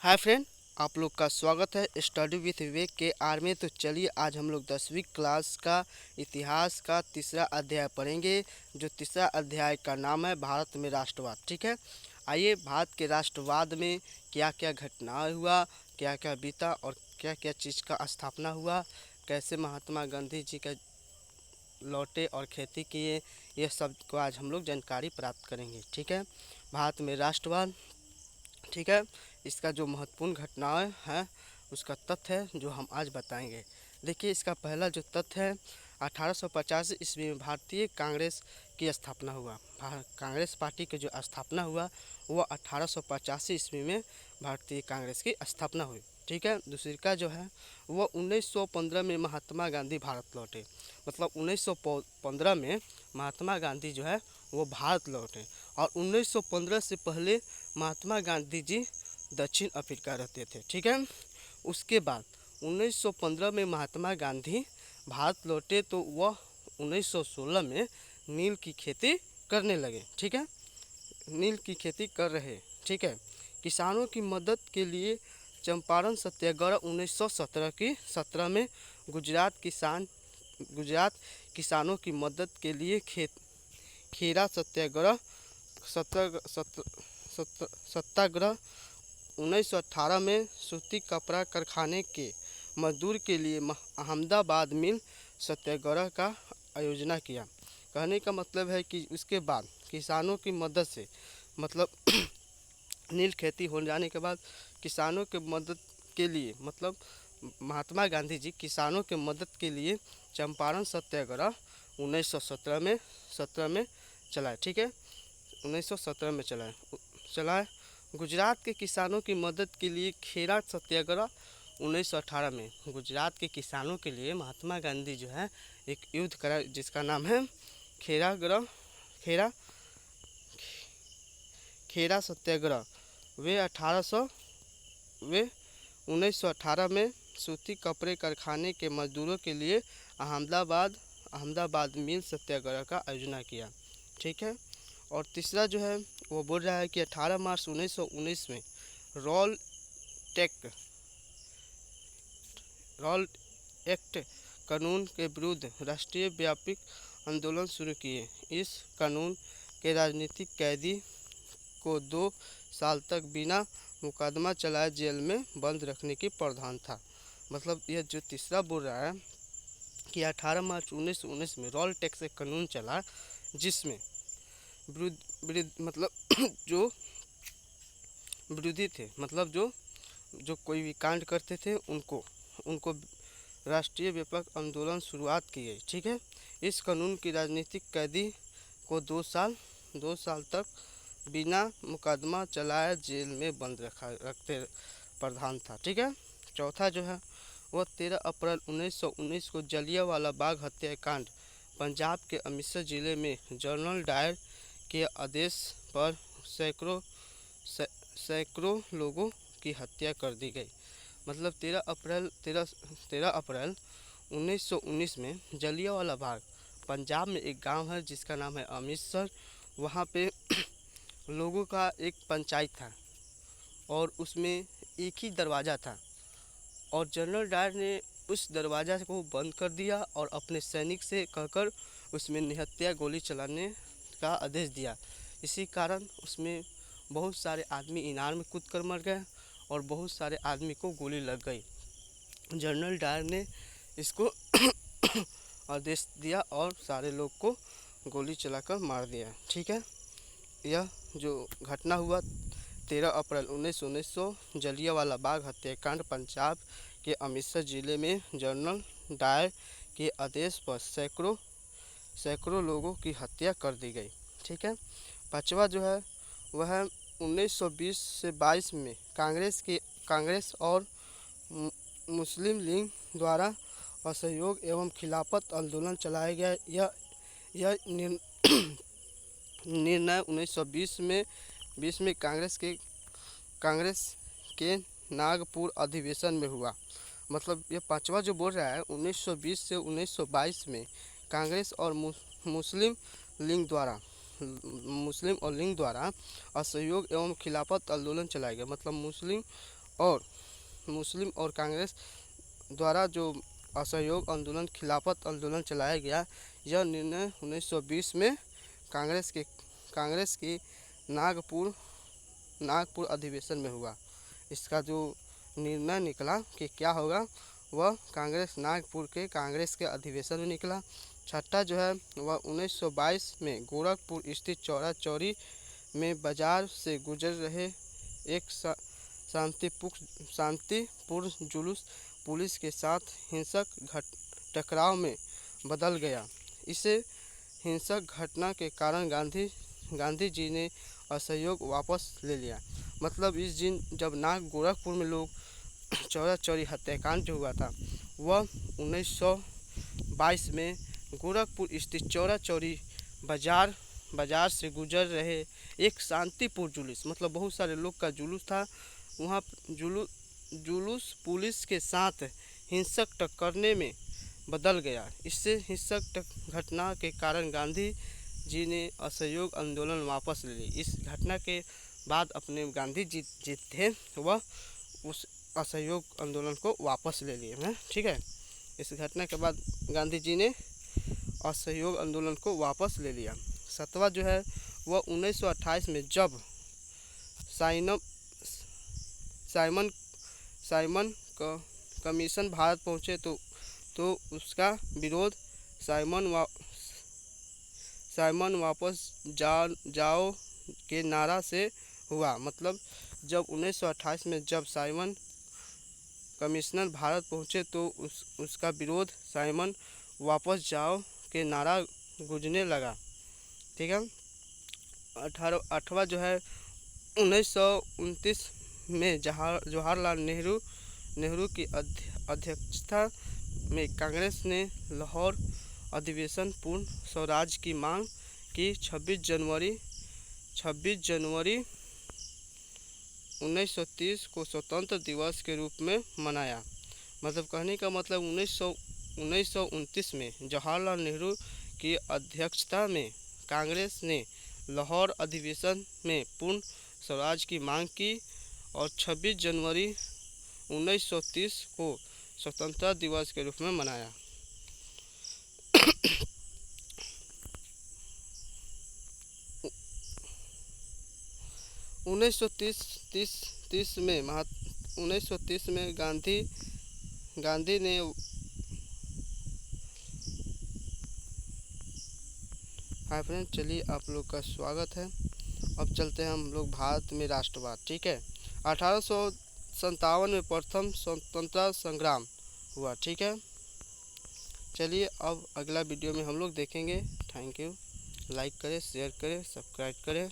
Hi friend, आप लोग का स्वागत है स्टडी विथ विवेक के आर में। तो चलिए आज हम लोग 10वीं क्लास का इतिहास का तीसरा अध्याय पढ़ेंगे। जो तीसरा अध्याय का नाम है भारत में राष्ट्रवाद। ठीक है, आइए भारत के राष्ट्रवाद में क्या क्या घटनाएं हुआ, क्या क्या बीता और क्या क्या चीज़ का स्थापना हुआ, कैसे महात्मा गांधी जी का लौटे और खेती किए, ये सब को आज हम लोग जानकारी प्राप्त करेंगे। ठीक है, भारत में राष्ट्रवाद। ठीक है, इसका जो महत्वपूर्ण घटनाएं हैं उसका तथ्य है जो हम आज बताएंगे। देखिए, इसका पहला जो तथ्य है 1885 ईस्वी में भारतीय कांग्रेस की स्थापना हुआ। कांग्रेस पार्टी की जो स्थापना हुआ वो 1885 ईस्वी में भारतीय कांग्रेस की स्थापना हुई। ठीक है, दूसरी का जो है वो 1915 में महात्मा गांधी भारत लौटे। मतलब 1915 में महात्मा गांधी जो है वो भारत लौटे और 1915 से पहले महात्मा गांधी जी दक्षिण अफ्रीका रहते थे। ठीक है, उसके बाद 1915 में महात्मा गांधी भारत लौटे तो वह 1916 में नील की खेती करने लगे। ठीक है, नील की खेती कर रहे। ठीक है, किसानों की मदद के लिए चंपारण सत्याग्रह 1917 में गुजरात किसानों की मदद के लिए खेरा सत्याग्रह सत्याग्रह 1918 में सूती कपड़ा कारखाने के मजदूर के लिए अहमदाबाद मिल सत्याग्रह का आयोजना किया। कहने का मतलब है कि उसके बाद किसानों की मदद से, मतलब नील खेती हो जाने के बाद किसानों के मदद के लिए, मतलब महात्मा गांधी जी किसानों के मदद के लिए चंपारण सत्याग्रह 1917 में चलाए। ठीक है, 1917 में चलाए। गुजरात के किसानों की मदद के लिए खेरा सत्याग्रह 1918 में गुजरात के किसानों के लिए महात्मा गांधी जो है एक युद्ध करा जिसका नाम है खेरा सत्याग्रह। वे 1918 में सूती कपड़े कारखाने के मजदूरों के लिए अहमदाबाद मिल सत्याग्रह का आयोजना किया। ठीक है, और तीसरा जो है वो बोल रहा है कि 18 मार्च 1919 में रॉल एक्ट कानून के विरुद्ध राष्ट्रीय व्यापक आंदोलन शुरू किए। इस कानून के राजनीतिक कैदी को 2 साल तक बिना मुकदमा चलाए जेल में बंद रखने की प्रावधान था। मतलब यह जो तीसरा बोल रहा है कि 18 मार्च 1919 में रॉल टैक्स एक कानून चला जिसमें मतलब जो विरोधी थे, मतलब जो कोई भी कांड करते थे उनको राष्ट्रीय व्यापक आंदोलन शुरुआत की गई। ठीक है, इस कानून की राजनीतिक कैदी को 2 साल तक बिना मुकदमा चलाए जेल में बंद रखते प्रावधान था। ठीक है, चौथा जो है वह 13 अप्रैल 1919 को जलियांवाला बाग हत्याकांड पंजाब के अमृतसर जिले में जनरल डायर के आदेश पर सैकड़ों लोगों की हत्या कर दी गई। मतलब 13 अप्रैल 1919 में जलियांवाला बाग पंजाब में एक गांव है जिसका नाम है अमृतसर। वहाँ पे लोगों का एक पंचायत था और उसमें एक ही दरवाज़ा था और जनरल डायर ने उस दरवाज़ा को बंद कर दिया और अपने सैनिक से कहकर उसमें निहत्था गोली चलाने का आदेश दिया। इसी कारण उसमें बहुत सारे आदमी इनार में कूद कर मर गए और बहुत सारे आदमी को गोली लग गई। जनरल डायर ने इसको आदेश दिया और सारे लोग को गोली चलाकर मार दिया। ठीक है, यह जो घटना हुआ 13 अप्रैल 1919 जलियांवाला बाग हत्याकांड पंजाब के अमृतसर जिले में जनरल डायर के आदेश पर सैकड़ों लोगों की हत्या कर दी गई। ठीक है, पांचवा जो है वह 1920 से 22 में कांग्रेस और मुस्लिम लीग द्वारा असहयोग एवं खिलाफत आंदोलन चलाया गया। यह निर्णय 1920 में कांग्रेस के नागपुर अधिवेशन में हुआ। मतलब ये पांचवा जो बोल रहा है 1920 से 1922 में कांग्रेस और मुस्लिम और लीग द्वारा असहयोग एवं खिलाफत आंदोलन चलाया गया। मतलब मुस्लिम और मुस्लिम और कांग्रेस द्वारा जो असहयोग आंदोलन खिलाफत आंदोलन चलाया गया, यह निर्णय 1920 में कांग्रेस की नागपुर अधिवेशन में हुआ। इसका जो निर्णय निकला कि क्या होगा, वह कांग्रेस के अधिवेशन में निकला। छठा जो है वह 1922 में गोरखपुर स्थित चौरा चौरी में बाजार से गुजर रहे एक शांतिपूर्ण जुलूस पुलिस के साथ हिंसक टकराव में बदल गया। इसे हिंसक घटना के कारण गांधी जी ने असहयोग वापस ले लिया। मतलब इस दिन जब गोरखपुर में लोग चौरा चौरी हत्याकांड जो हुआ था, वह 1922 में गोरखपुर स्थित चौरा चौरी बाजार से गुजर रहे एक शांतिपूर्ण जुलूस, मतलब बहुत सारे लोग का जुलूस था, वहाँ जुलूस पुलिस के साथ हिंसक टकराने में बदल गया। इससे हिंसक घटना के कारण गांधी जी ने असहयोग आंदोलन वापस ले ली। इस घटना के बाद अपने गांधी जी थे वह उस असहयोग आंदोलन को वापस ले लिए हैं। ठीक है, इस घटना के बाद गांधी जी ने असहयोग आंदोलन को वापस ले लिया। सातवां जो है वह 1928 में जब साइमन कमीशन भारत पहुंचे तो उसका विरोध साइमन वापस जाओ के नारा से हुआ। मतलब जब 1928 में जब साइमन कमिश्नर भारत पहुंचे तो उसका विरोध साइमन वापस जाओ के नारा गूंजने लगा। ठीक है। 8वां जो है 1929 में जवाहरलाल नेहरू की अध्यक्षता में कांग्रेस ने लाहौर अधिवेशन पूर्ण स्वराज की मांग की। 26 जनवरी 1930 को स्वतंत्र दिवस के रूप में मनाया। मतलब कहने का मतलब 1929 में जवाहरलाल नेहरू की अध्यक्षता में कांग्रेस ने लाहौर अधिवेशन में पूर्ण स्वराज की मांग की और 26 जनवरी 1930 को स्वतंत्रता दिवस के रूप में मनाया। 1930 में गांधी ने हाय फ्रेंड, चलिए आप लोग का स्वागत है। अब चलते हैं हम लोग भारत में राष्ट्रवाद। ठीक है, 1857 में प्रथम स्वतंत्रता संग्राम हुआ। ठीक है, चलिए अब अगला वीडियो में हम लोग देखेंगे। Thank you. लाइक करें, शेयर करें, सब्सक्राइब करें।